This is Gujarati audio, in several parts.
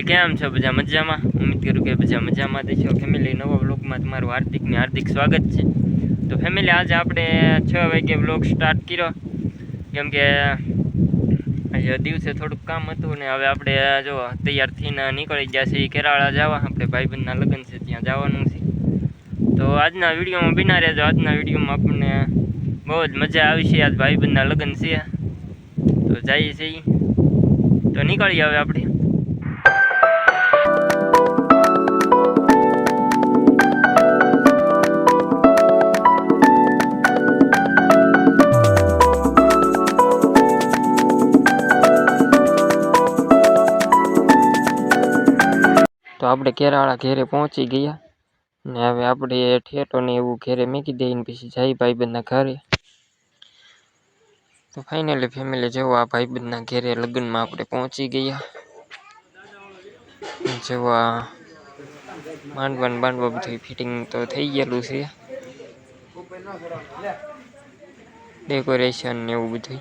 ફેમિલી કેમ છો? બધા મજામાં? ઉમ્મીદ કરું કે બધા મજામાં જ છો. ફેમિલી નવા વ્લોગમાં તમારું હાર્દિક સ્વાગત છે. તો ફેમિલી આજે આપણે 6 વાગે વ્લોગ સ્ટાર્ટ કર્યો, કેમ કે આજે દિવસે થોડુંક કામ હતું ને હવે આપણે જો તૈયાર થઈને નીકળી ગયા છે કેરાળા જવા. આપણે ભાઈબંધના લગ્ન છે ત્યાં જવાનું છે. તો આજના વિડીયોમાં બિના રહેજો. આજના વિડીયોમાં આપણને બહુ જ મજા આવી છે. આજ ભાઈબંધના લગ્ન છે તો જઈએ છીએ. તો નીકળીએ હવે આપણે. તો આપણે કેરાળા ઘેરે પહોંચી ગયા ને હવે આપણે ઠેઠો ને એવું ઘેરે મૂકી દઈને પછી જઈ ભાઈબંધના ઘરે. તો ફાઇનલી ફેમિલી જેવો આ ભાઈબંધના ઘેરે લગ્નમાં આપણે પહોંચી ગયા. જેવા માંડવા બધું ફિટિંગ તો થઈ ગયેલું છે, ડેકોરેશન ને એવું બધું.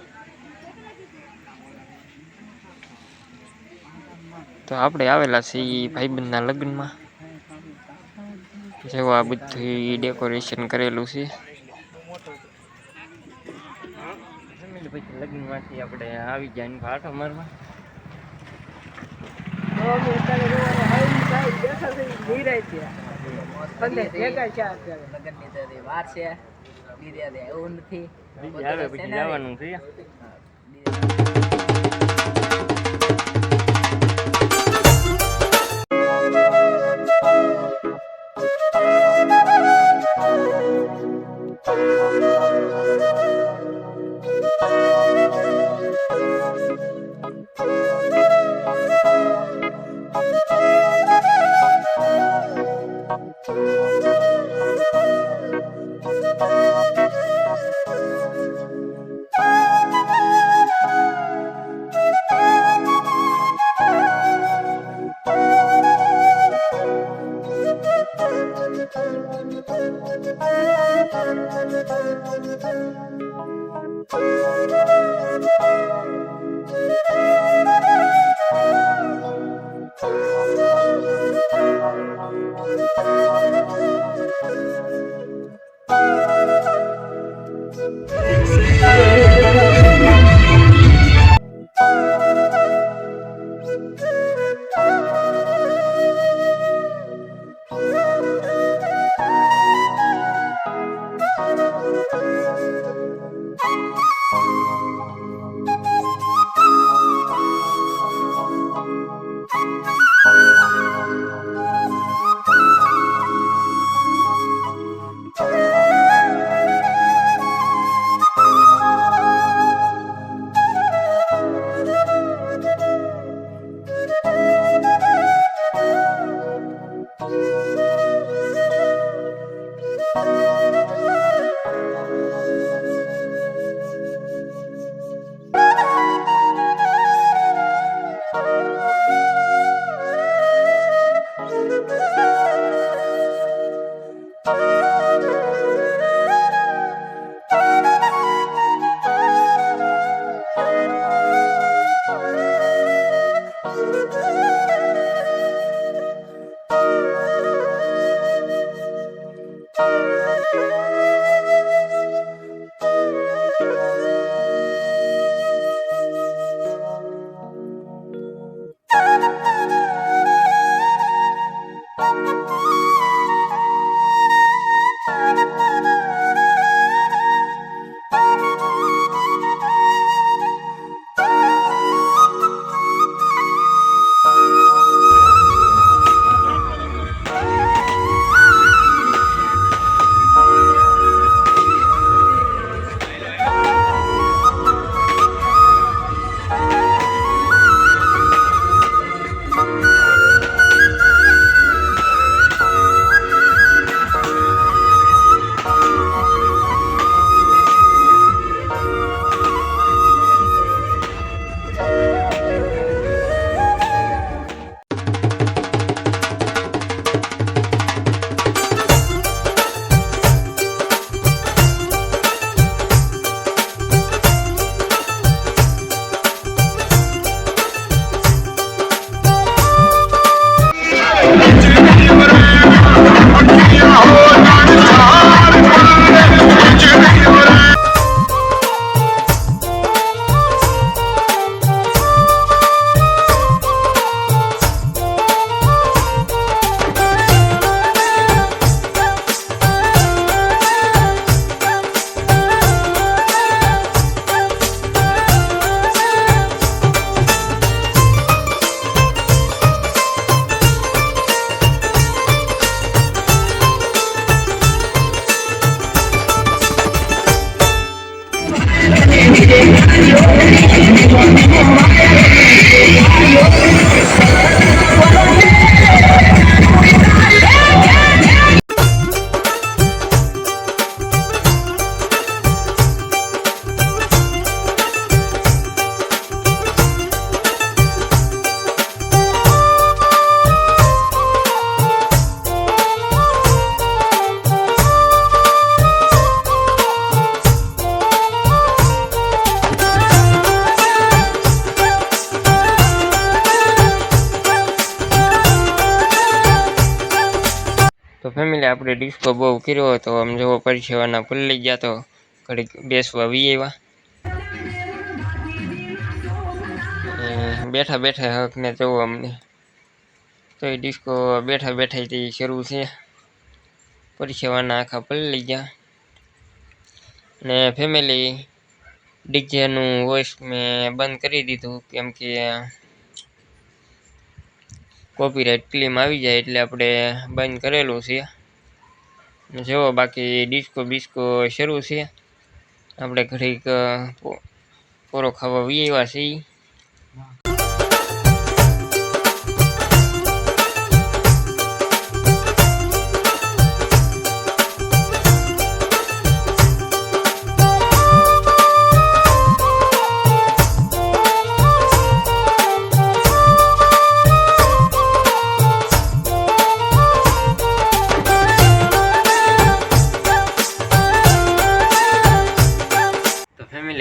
તો આપણે આવેલા છીએ ભાઈબંધના લગ્નમાં. જેવું આ બધું ડેકોરેશન કરેલું છે. પછી લગ્નમાંથી આપણે આવી ગયા ભાટો મારવા. જવાનું છે. તો ફેમિલી આપણે ડિસ્કો બહુ કર્યો હતો, આમ જોવો પરસેવાના પલળી ગયા તો ઘડીક બેસવા વી આવ્યા. બેઠા બેઠા હક ને જોવો અમને તો એ ડિસ્કો બેઠા બેઠા શરૂ છે. પરસેવાના આખા પલળી ગયા. ને ફેમિલી ડીજેનું વોઇસ મેં બંધ કરી દીધું કેમ કે કોપીરાઇટ ક્લેમ આવી જાય એટલે આપણે બંધ કરેલું છે. જો બાકી ડિસ્કો બિસ્કો શરૂ છે. આપણે ઘડીક પોરો ખાવા વી આવ્યા છીએ.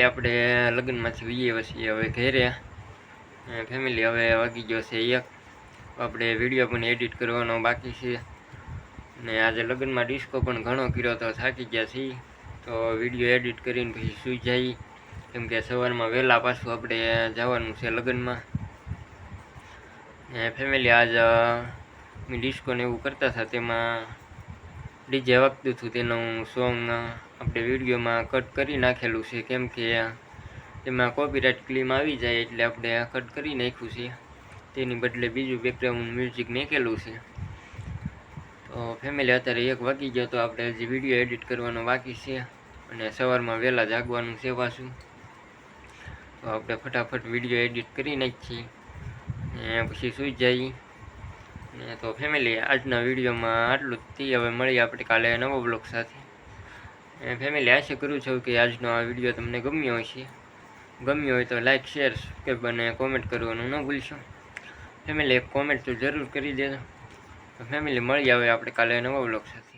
આપણે લગ્નમાંથી વીએ છીએ હવે ઘરે. ફેમિલી હવે વાગી ગયો છે 1. આપણે વિડીયો પણ એડિટ કરવાનો બાકી છે. ને આજે લગ્નમાં ડિસ્કો પણ ઘણો કર્યો તો થાકી ગયા છીએ. તો વિડીયો એડિટ કરીને પછી સૂઈ જઈએ કેમ કે સવારમાં વહેલા પાછું આપણે જવાનું છે લગ્નમાં. ને ફેમિલી આજ મેં ડિસ્કોને એવું કરતા હતા તેમાં ડીજે વાગતું હતું તેનું સોંગ આપણે વિડીયોમાં કટ કરી નાખેલું છે કેમ કે તેમાં કોપીરાઇટ ક્લેમ આવી જાય એટલે આપણે કટ કરી નાખ્યું છે. તેની બદલે બીજું બેકગ્રાઉન્ડ મ્યુઝિક નાખેલું છે. તો ફેમિલી અત્યારે 1 વાગી ગયો તો આપણે હજી વિડીયો એડિટ કરવાનો બાકી છે અને સવારમાં વહેલા જાગવાનું છે પાછું. તો આપણે ફટાફટ વિડીયો એડિટ કરી નાખીએ ને પછી સૂઈ જઈએ. ને તો ફેમિલી આજના વિડીયોમાં આટલું જ થી. હવે મળીએ આપણે કાલે નવો બ્લોગ સાથે. ફેમિલી આશા કરું છું કે આજનો આ વિડીયો તમને ગમ્યો હશે. ગમ્યો હોય તો લાઇક શેર સબસ્ક્રાઈબ અને કોમેન્ટ કરવાનું ન ભૂલશો. ફેમિલી એક કોમેન્ટ તો જરૂર કરી દેજો. ફેમિલી મળીએ હવે આપણે કાલે નવા બ્લોગ સાથે.